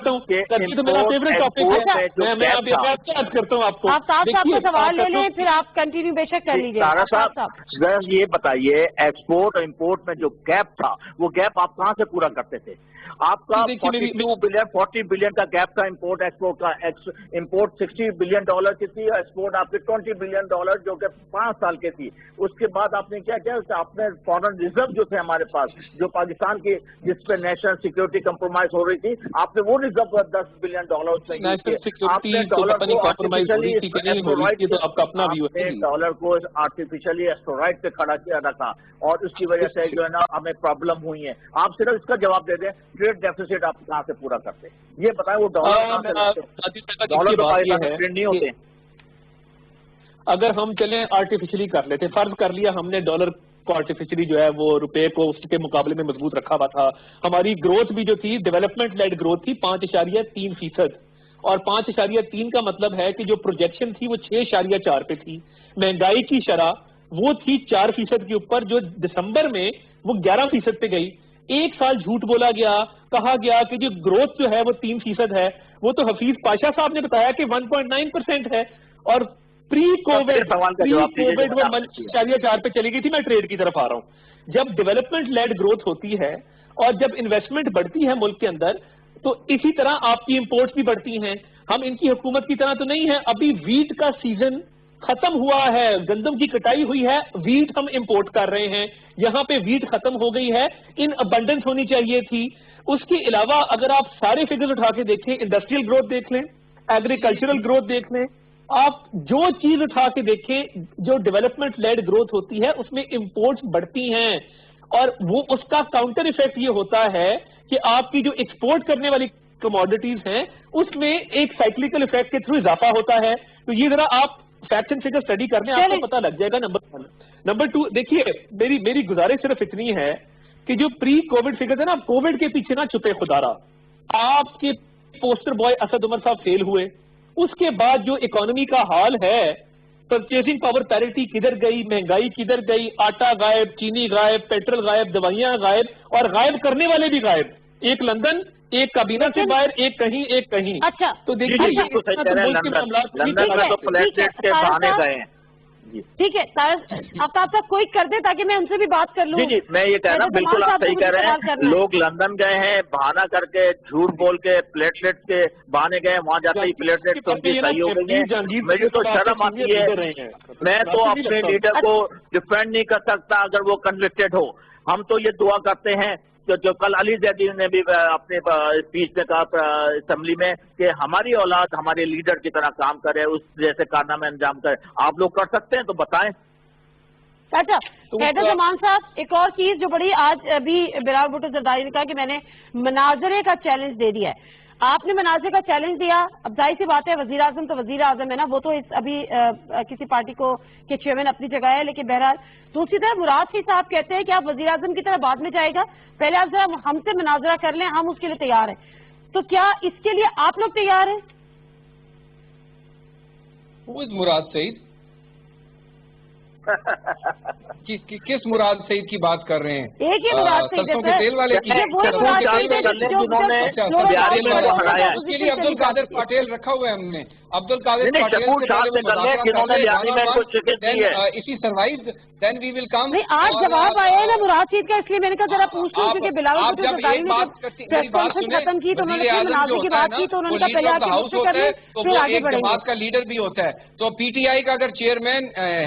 ہوں کہ میرا فیوریٹ ٹاپک ہے, میں کرتا ہوں آپ کو. آفتاب صاحب کا سوال لے لیں, پھر آپ کنٹینیو بے شک کر لیجیے. تارا صاحب یہ بتائیے, ایکسپورٹ اور امپورٹ میں جو گیپ تھا, وہ گیپ آپ کہاں سے پورا کرتے تھے؟ آپ کا 40 بلین کا گیپ تھا امپورٹ ایکسپورٹ کا. امپورٹ $60 بلین کی تھی, ایکسپورٹ آپ کے $20 بلین جو کہ 5 سال کے تھی. اس کے بعد آپ نے کیا کیا, آپ نے فارن ریزرو جو تھے ہمارے پاس, جو پاکستان کی جس پہ نیشنل سیکورٹی کمپرومائز ہو رہی تھی, آپ نے وہ ریزرو $10 بلین ڈالر کو آرٹیفیشلی ایسٹرائڈ پہ کھڑا کیا رکھا, اور اس کی وجہ سے جو ہے نا ہمیں پرابلم ہوئی ہے. آپ صرف اس کا جواب دے دیں, ٹریڈ ڈیفیسٹ آپ کہاں سے پورا کرتے ہیں, یہ بتائیں. وہ ڈالر نہیں ہوتے. اگر ہم چلیں آرٹیفیشلی کر لیتے, فرض کر لیا ہم نے ڈالر کو آرٹیفیشلی جو ہے وہ روپے کو اس کے مقابلے میں مضبوط رکھا ہوا تھا. ہماری گروتھ بھی جو تھی ڈیولپمنٹ لیڈ گروتھ تھی 5.3%, اور 5.3 کا مطلب ہے کہ جو پروجیکشن تھی وہ 6.4 پہ تھی. مہنگائی کی شرح وہ تھی 4% کے اوپر, جو دسمبر میں وہ 11% پہ گئی. 1 سال جھوٹ بولا گیا, کہا گیا کہ جو گروتھ جو ہے وہ 3% ہے. وہ تو حفیظ پاشا صاحب نے بتایا کہ 1.9% ہے, اور پری کووڈ وہ 4.4 پہ چلی گئی تھی. میں ٹریڈ کی طرف آ رہا ہوں. جب ڈیولپمنٹ لیڈ گروتھ ہوتی ہے اور جب انویسٹمنٹ بڑھتی ہے ملک کے اندر, تو اسی طرح آپ کی امپورٹس بھی بڑھتی ہیں. ہم ان کی حکومت کی طرح تو نہیں ہے. ابھی ویٹ کا سیزن ختم ہوا ہے, گندم کی کٹائی ہوئی ہے, ویٹ ہم امپورٹ کر رہے ہیں. یہاں پہ ویٹ ختم ہو گئی ہے, ان ابنڈنس ہونی چاہیے تھی. اس کے علاوہ اگر آپ سارے فگر اٹھا کے دیکھیں, انڈسٹریل گروتھ دیکھ لیں, ایگریکلچرل گروتھ دیکھ لیں, آپ جو چیز اٹھا کے دیکھیں جو ڈیولپمنٹ لیڈ گروتھ ہوتی ہے اس میں امپورٹس بڑھتی ہیں. اور وہ اس کا کاؤنٹر ایفیکٹ یہ ہوتا ہے کہ آپ کی جو ایکسپورٹ کرنے والی کموڈیٹیز ہیں اس میں ایک سائیکلیکل ایفیکٹ کے تھرو اضافہ ہوتا ہے. تو یہ ذرا آپ فیکٹ اینڈ فگر اسٹڈی کر لیں, آپ کو پتہ لگ جائے گا. نمبر 1. نمبر 2, دیکھیے میری گزارش صرف اتنی ہے کہ جو پری کووڈ فگرز ہے نا, کووڈ کے پیچھے نہ چھپے خدارا. آپ کے پوسٹر بوائے اسد عمر صاحب فیل ہوئے, اس کے بعد جو اکانومی کا حال ہے, پرچیزنگ پاور پیرٹی کدھر گئی, مہنگائی کدھر گئی, آٹا غائب, چینی غائب, پیٹرول غائب, دوائیاں غائب, اور غائب کرنے والے بھی غائب. ایک لندن, ایک کابینہ سے باہر, ایک کہیں ایک کہیں. اچھا تو دیکھیے ٹھیک ہے, آفتاب صاحب کوئی کر دیں تاکہ میں ان سے بھی بات کر لوں. جی میں یہ کہہ رہا ہوں, بالکل آپ صحیح کہہ رہے ہیں. لوگ لندن گئے ہیں بہانہ کر کے, جھوٹ بول کے, پلیٹلیٹ کے بہانے گئے, وہاں جاتے ہی پلیٹلیٹ تو ان کی صحیح ہو گئی ہیں. مجھے تو شرم آتی ہے, میں تو اپنے لیڈر کو ڈیفینڈ نہیں کر سکتا اگر وہ کنوکٹڈ ہو. ہم تو یہ دعا کرتے ہیں جو کل علی زیدی نے بھی اپنے اسپیچ میں کہا اسمبلی میں کہ ہماری اولاد ہمارے لیڈر کی طرح کام کرے, اس جیسے کارنامے انجام کرے. آپ لوگ کر سکتے ہیں تو بتائیں. اچھا حیدر زمان صاحب، ایک اور چیز جو بڑی آج ابھی بلاول بھٹو زرداری نے کہا کہ میں نے مناظرے کا چیلنج دے دیا ہے. آپ نے مناظرے کا چیلنج دیا، اب ظاہر سی بات ہے وزیر اعظم تو وزیر اعظم ہے نا، وہ تو ابھی کسی پارٹی کو کے چیئرمین اپنی جگہ ہے، لیکن بہرحال دوسری طرف مراد شاہ صاحب کہتے ہیں کہ آپ وزیر اعظم کی طرح بعد میں جائے گا، پہلے آپ ذرا ہم سے مناظرہ کر لیں، ہم اس کے لیے تیار ہیں. تو کیا اس کے لیے آپ لوگ تیار ہیں؟ مراد سعید کس مراد سعید کی بات کر رہے ہیں؟ ایک ہی مراد سعید سرسوں کے تیل والے کی؟ اس کے لیے عبد القادر پٹیل رکھا ہوا ہے ہم نے. عبد القادر اسی سروائز دین وی ول کم. نہیں آج جواب آیا ہے نا مراد سعید کا، اس لیے میں نے کہا ذرا پوچھ لوں، کیونکہ بلاول بھٹو زرداری نے جب پریس کانفرنس ختم کی تو انہوں نے اپنے مناظر کی بات کی تو انہوں نے کہا پہلے آپ کی گفتگو کر لیں پھر آگے بڑھیں گے. جماعت کا لیڈر بھی ہوتا ہے، تو پی ٹی آئی کا اگر چیئرمین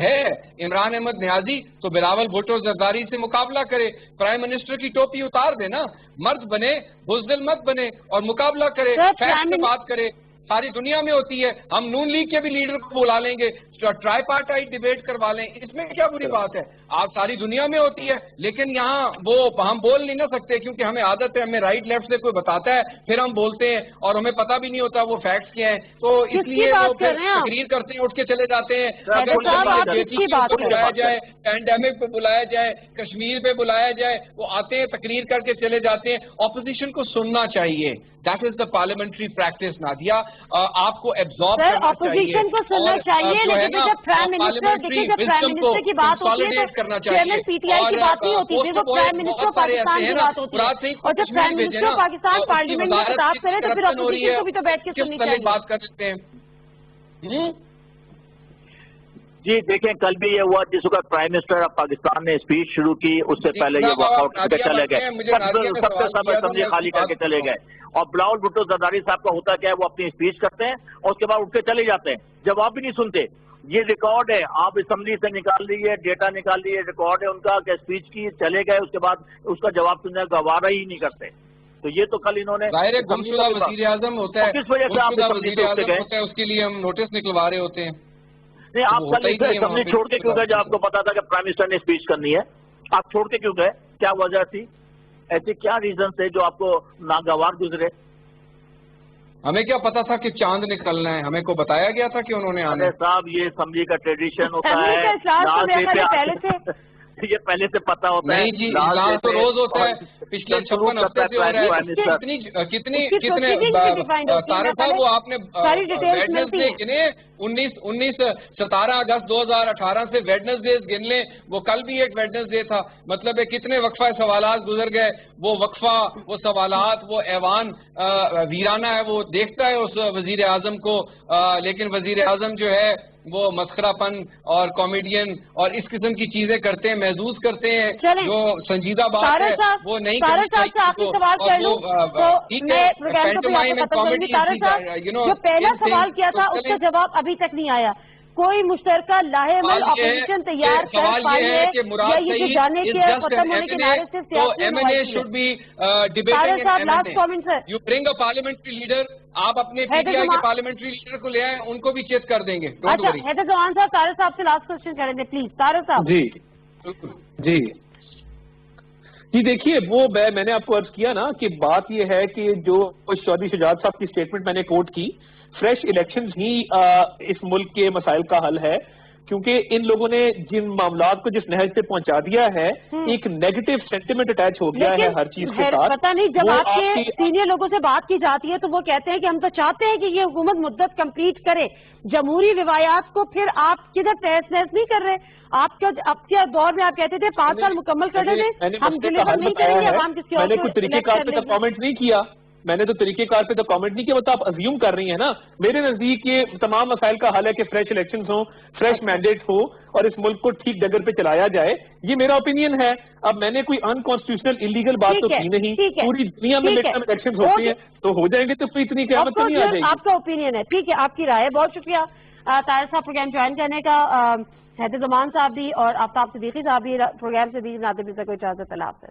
ہے عمران احمد نیازی تو بلاول بھٹو زرداری سے مقابلہ کرے، پرائم منسٹر کی ٹوپی اتار دے نا، مرد بنے، بزدل مت بنے اور مقابلہ کرے، فیکٹ سے بات کرے. ساری دنیا میں ہوتی ہے، ہم نون لیگ کے بھی لیڈر کو بلا لیں گے، ٹرائی پارٹائٹ ڈیبیٹ کروا لیں، اس میں کیا بری بات ہے؟ آپ ساری دنیا میں ہوتی ہے، لیکن یہاں وہ ہم بول نہیں نہ سکتے کیونکہ ہمیں عادت ہے، ہمیں رائٹ لیفٹ سے کوئی بتاتا ہے پھر ہم بولتے ہیں اور ہمیں پتہ بھی نہیں ہوتا وہ فیکٹس کیا ہیں، تو اس لیے وہ پھر تقریر کرتے ہیں، اٹھ کے چلے جاتے ہیں. بلایا جائے، پینڈیمک پہ بلایا جائے، کشمیر پہ بلایا جائے، وہ آتے ہیں تقریر کر کے چلے جاتے ہیں. اپوزیشن کو سننا چاہیے، that is the parliamentary practice. Nadia آپ کو ایبزارب کرنا چاہیے، اپوزیشن کو سننا چاہیے، لیکن جب پرائم منسٹر کی بات ہوتی ہے تو چیئرمین پی ٹی آئی کی بات نہیں ہوتی، پھر وہ پرائم منسٹر پاکستان کی بات ہوتی ہے، اور جب پرائم منسٹر پاکستان پارلیمنٹ میں خطاب کرے تو پھر اپوزیشن کو بھی تو بیٹھ کے سننی چاہیے. بات کر سکتے ہیں. جی دیکھیں، کل بھی یہ ہوا جس وقت پرائم منسٹر آف پاکستان نے اسپیچ شروع کی، اس سے پہلے یہ واک آؤٹ کر کے چلے گئے، سب سے سب اسمبلی خالی کر کے چلے گئے. اور بلاول بھٹو زرداری صاحب کا ہوتا کیا ہے، وہ اپنی اسپیچ کرتے ہیں اور اس کے بعد اٹھ کے چلے جاتے ہیں، جواب بھی نہیں سنتے. یہ ریکارڈ ہے، آپ اسمبلی سے نکال لیجیے، ڈیٹا نکال لیجیے، ریکارڈ ہے ان کا کہ اسپیچ کی، چلے گئے، اس کے بعد اس کا جواب سننے کا گوارہ ہی نہیں کرتے. تو یہ تو کل انہوں نے ظاہر گمشدہ وزیر اعظم ہوتا ہے، کس وجہ سے آپ اسمبلی سے اٹھ کے گئے؟ اس کے لیے ہم نوٹس نکلوا رہے ہوتے ہیں. نہیں آپ کل اسمبلی چھوڑ کے کیوں گئے جب آپ کو پتا تھا کہ پرائم منسٹر نے اسپیچ کرنی ہے؟ آپ چھوڑ کے کیوں گئے؟ کیا وجہ تھی؟ ایسے کیا ریزن تھے جو آپ کو ناگوار گزرے؟ ہمیں کیا پتا تھا کہ چاند نکلنا ہے؟ ہمیں کو بتایا گیا تھا کہ انہوں نے آنا ہے؟ صاحب یہ اسمبلی کا ٹریڈیشن ہوتا ہے، یہ پہلے سے پتا ہوتا ہے. نہیں جی، اجلاس تو روز ہوتا ہے، پچھلے 56 ہفتے سے ہو رہا ہے. کتنی طارق صاحب وہ آپ نے ویڈنسڈے گنے 17 اگست 2018 سے ویڈنسڈیز گن لیں، وہ کل بھی ایک ویڈنسڈے تھا. مطلب ہے کتنے وقفہ سوالات گزر گئے، وہ وقفہ، وہ سوالات، وہ ایوان ویرانہ ہے، وہ دیکھتا ہے اس وزیر اعظم کو، لیکن وزیر اعظم جو ہے وہ مسخرہ پن اور کامیڈین اور اس قسم کی چیزیں کرتے ہیں، محظوظ کرتے ہیں، جو سنجیدہ بات ہے وہ نہیں کرنی چاہیے. جو پہلا سوال کیا تھا اس کا جواب ابھی تک نہیں آیا. کوئی مشترکہ لاہے عمل اپوزیشن تیار کر پائی ہے یا یہ جو جانے کے ختم ہونے کے نعرے سے last comment sir. You bring a parliamentary leader, آپ اپنے پی ٹی آئی کے پارلیمنٹری لیڈر کو لے آئیں، ان کو بھی چیک کر دیں گے. اچھا حیدر زمان صاحب، طارق صاحب سے لاسٹ کوشچن کریں گے پلیز. طارق صاحب. جی دیکھیے، وہ میں نے آپ کو عرض کیا نا کہ بات یہ ہے کہ جو چودھری شجاعت صاحب کی سٹیٹمنٹ میں نے کوٹ کی، فریش الیکشنز ہی اس ملک کے مسائل کا حل ہے، کیونکہ ان لوگوں نے جن معاملات کو جس نہج پہ پہنچا دیا ہے، ایک نیگیٹو سینٹیمنٹ اٹیچ ہو گیا ہے ہر چیز کے ساتھ. پتہ نہیں جب آپ کے سینئر لوگوں سے بات کی جاتی ہے تو وہ کہتے ہیں کہ ہم تو چاہتے ہیں کہ یہ حکومت مدت کمپلیٹ کرے، جمہوری روایات کو پھر آپ کدھر تحس نحس نہیں کر رہے. آپ کے دور میں آپ کہتے تھے 5 سال مکمل کر دیں، ہم ڈلیور نہیں کریں گے، عوام کسی اور میں نے کوئی طریقہ کار پہ تو کامنٹ نہیں کیا، میں نے تو طریقہ کار پہ تو کامنٹ نہیں کیا، وہ تو آپ ازیوم کر رہی ہیں نا. میرے نزدیک یہ تمام مسائل کا حل ہے کہ فریش الیکشنز ہوں، فریش مینڈیٹ ہو اور اس ملک کو ٹھیک ڈگر پہ چلایا جائے. یہ میرا اوپینین ہے. اب میں نے کوئی ان کانسٹیٹیوشنل انلیگل بات تو کی نہیں، پوری دنیا میں الیکشنز ہوتے ہیں تو ہو جائیں گے تو کوئی اتنی قیامت نہیں آ جائے گی. آپ کا اوپینین ہے، ٹھیک ہے، آپ کی رائے. بہت شکریہ طاہر صاحب پروگرام جوائن کرنے کا. حیدر زمان صاحب بھی اور آفتاب صدیقی صاحب بھی پروگرام سے بھی ناظرین سے کوئی اجازت. اللہ حافظ.